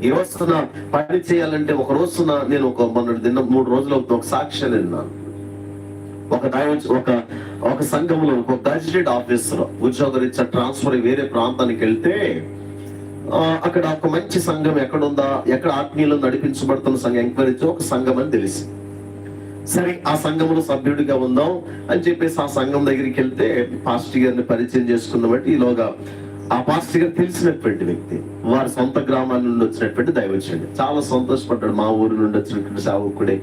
ఈ రోజున పని చేయాలంటే ఒక రోజున నేను మొన్నటి దిన 3 రోజులు ఒక సాక్ష్యం విన్నాను. ఒక సంఘంలో ఒక గజిటెడ్ ఆఫీసర్ ఉద్యోగరీత్యా ట్రాన్స్ఫర్ వేరే ప్రాంతానికి వెళ్తే అక్కడ ఒక మంచి సంఘం ఎక్కడ ఆత్మీయులను నడిపించబడుతున్న సంఘం ఎంక్వైరీ ఒక సంఘం అని తెలిసి, సరే ఆ సంఘంలో సభ్యుడిగా ఉందాం అని చెప్పేసి ఆ సంఘం దగ్గరికి వెళ్తే పాస్టర్ గారిని పరిచయం చేసుకున్న బట్టి ఈలోగా ఆ పాస్టర్ గారు తెలిసినటువంటి వ్యక్తి, వారి సొంత గ్రామాల నుండి వచ్చినటువంటి దైవజనుడు. చాలా సంతోషపడ్డాడు. మా ఊరు నుండి వచ్చినటువంటి సేవకుడే,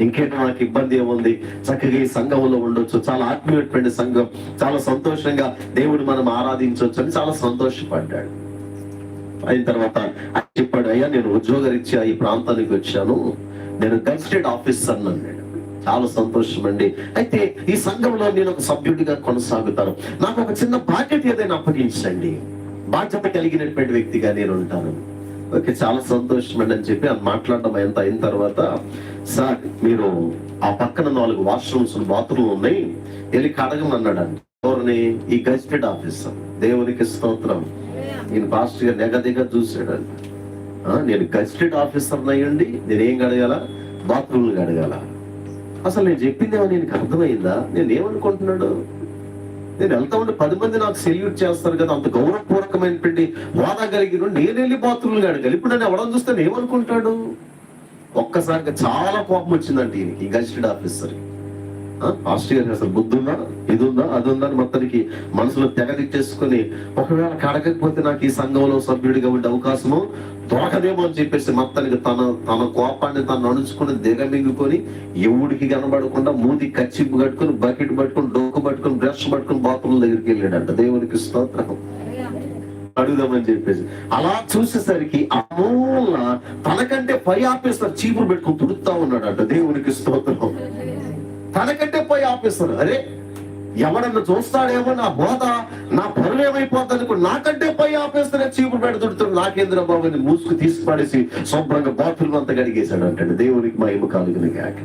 ఇంకేంటి నాకు ఇబ్బంది ఏముంది, చక్కగా ఈ సంఘంలో ఉండొచ్చు, చాలా ఆత్మీయటువంటి సంఘం, చాలా సంతోషంగా దేవుడు మనం ఆరాధించవచ్చు అని చాలా సంతోషపడ్డాడు. అయిన తర్వాత చెప్పాడు, అయ్యా నేను ఉద్యోగరీత్యా ఈ ప్రాంతానికి వచ్చాను, నేను గజిటెడ్ ఆఫీసర్ అన్నాడు. చాలా సంతోషం అండి. అయితే ఈ సంఘంలో నేను ఒక సభ్యుడిగా కొనసాగుతాను, నాకు ఒక చిన్న బాధ్యత ఏదైనా అప్పగించండి, బాధ్యత కలిగినటువంటి వ్యక్తిగా నేను ఉంటాను. ఓకే, చాలా సంతోషం అండి అని చెప్పి మాట్లాడడం ఎంత అయిన తర్వాత, సార్ మీరు ఆ పక్కన 4 వాష్రూమ్స్ బాత్రూమ్ ఉన్నాయి, వెళ్ళి కడగమన్నాడు అండి. ఎవరిని? ఈ గజిటెడ్ ఆఫీసర్. దేవునికి స్తోత్రం. నేను పాస్టర్ గారు నెగదిగా చూసాడండి. నేను గజిటెడ్ ఆఫీసర్ అయ్యండి, నేనేం కడగాల? బాత్రూమ్లు కడగాల? అసలు నేను చెప్పిందేమో నీకు అర్థమైందా? నేను ఏమనుకుంటున్నాడు? నేను వెళ్తా ఉంటే 10 మంది నాకు సెల్యూట్ చేస్తారు కదా, అంత గౌరవపూర్వకమైనటువంటి హోదా కలిగిన నేను వెళ్ళి బాత్రూమ్లు కడగాలి. ఇప్పుడు నన్ను ఎవడని చూస్తే ఏమనుకుంటాడు? ఒక్కసారిగా చాలా కోపం వచ్చిందండి ఈయనకి, ఈ గజిటెడ్ ఆఫీసర్. పాస్టర్ గారికి అసలు బుద్ధి ఉందా, ఇది ఉందా, అది ఉందా అని మొత్తానికి మనసులో తెగదిట్టేసుకుని, ఒకవేళ కడగకపోతే నాకు ఈ సంఘంలో సభ్యుడిగా ఉండే అవకాశము దొరకదేమో అని చెప్పేసి మొత్తానికి తన కోపాన్ని తను అణుచుకుని దిగమింగుకొని, ఎవడికి కనబడకుండా మూతి కచ్చిప్పు కట్టుకుని, బకెట్ పట్టుకుని, డొక్కు పట్టుకుని, బ్రష్ పట్టుకుని బాత్రూమ్ దగ్గరికి వెళ్ళాడంట. దేవునికి స్తోత్రం. అడుగుదామని చెప్పేసి అలా చూసేసరికి ఆ మూల తనకంటే పై ఆఫీసర్ చీపురు పెట్టుకుని తుడుతా ఉన్నాడంట. దేవునికి స్తోత్రం. తనకంటే పై ఆఫీసర్, అరే ఎవడన్నా చూస్తాడేమో, నా బోధ నా పరువు ఏమైపోతుంది అనుకో, నాకంటే పై ఆఫీసర్ చీపురు పెడుతుంటాడు, నాకేంద్ర బాబుని మూసుకు తీసి పడేసి శుభ్రంగా బాత్రూమ్ అంతా కడిగేశాడు అంటాడు. దేవునికి మహిమ కలుగును గాక.